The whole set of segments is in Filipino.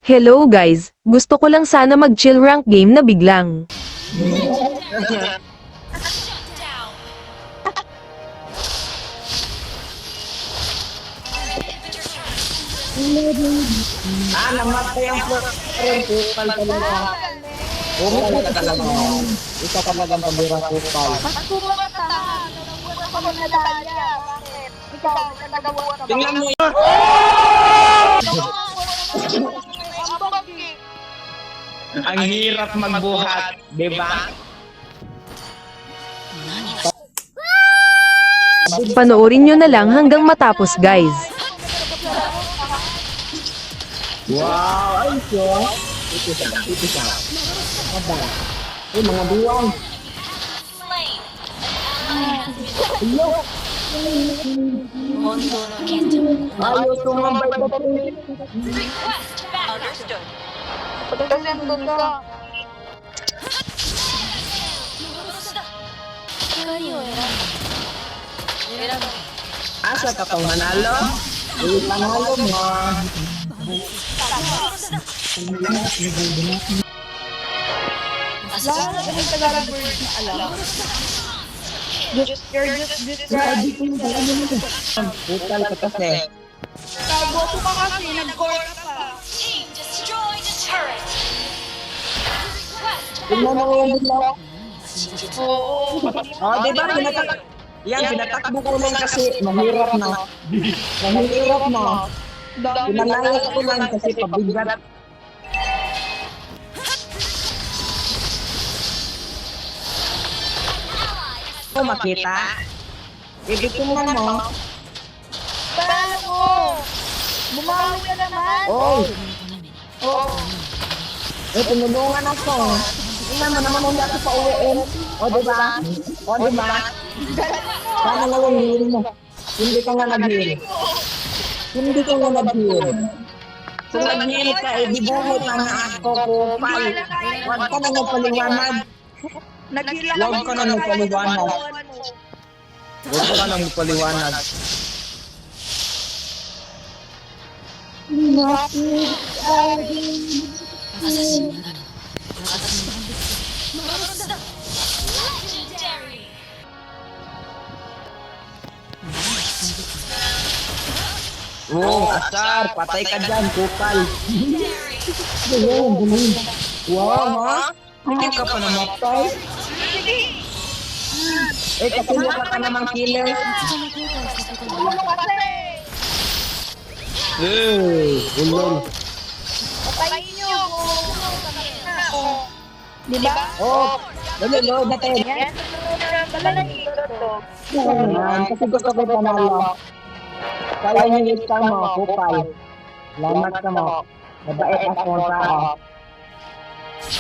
Hello guys, gusto ko lang sana mag-chill rank game na biglang. Namatay ang kupal talaga. Kupal talaga. Ito talagang pambirang kupal. Ba't kumatahan? Nanabuhat ako ng medalya. Bakit? Ikaw, nanabuhat ka ba? Tingnan mo ang hirap magbuhat, di ba? Panoorin nyo na lang hanggang matapos guys. Wow, ay siya. Ito siya. Aba. Mga buwang. Hello. Ayaw tumambay ba ito? Kasi ang ganda. Asa ka pang manalo? Ay, panalo mo. Lahat na yung Tagalog words na alam. You're just describing. Kupal ka kasi. Kagoto ka kasi, nag-core ka pa. Team destroy the turret. Tingnan mo yung bigla. Oo. Oh, di ba? Pinatakbo ko lang kasi mahirap na. Mahirap na. Pinalayas ko lang kasi pabigat. Kung makita, ibitingnan mo. Paano mo? Bumawi ka naman. Oh, tinulungan ako. Tingnan mo naman hindi ako pauwiin. O, di ba? O, di ba? Sana nga yung heal mo. Hindi ka nga nag-heal. Hindi ka nga nag-heal. Kung nag-heal ka, idibuhot na nga ako, kupal. Huwag ka na nagpaliwanag. Huwag ka na nagpaliwanag. Huwag ka na nagpaliwanag. Legendary. Oo, asar. Patay ka dyan, kupal. Wow, ha? Hindi ka pa namatay? Eh, kasi mukha ka namang killer. Ulol. Patayin nyo. Di ba? Oh, dali, load natin. Yan, pala na dito to. Kasi gusto ko panalo. Kaya yung iska mo, kupal. Lamat ka mo. Mabait ako ang tao.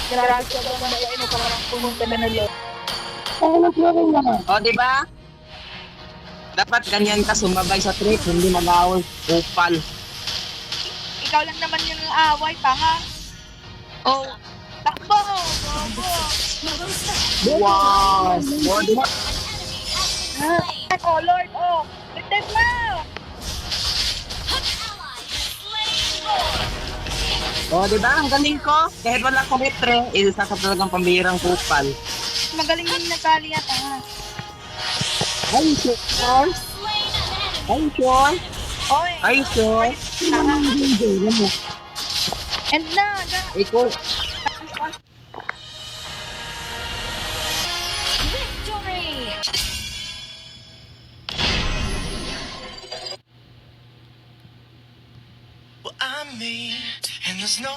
Grabe ka ba mabait mo parang pumunta na nalo. O, di ba? Dapat ganyan ka sumabay sa trip, hindi mag-away, kupal. Ikaw lang naman yung away, tanga. Oh, takbo! Bobo! Wow! O, di ba? Oh, Lord, oh! Protect mo! O, di ba? Ang galing ko. Kahit wala akong hitre, isa ka talagang pambihirang kupal. Magaling yung nagkali yan, tanga. Are you sure? Are you sure? Oy! Are you sure? And na! Ikaw, Victory. Well, I'm me, and there's no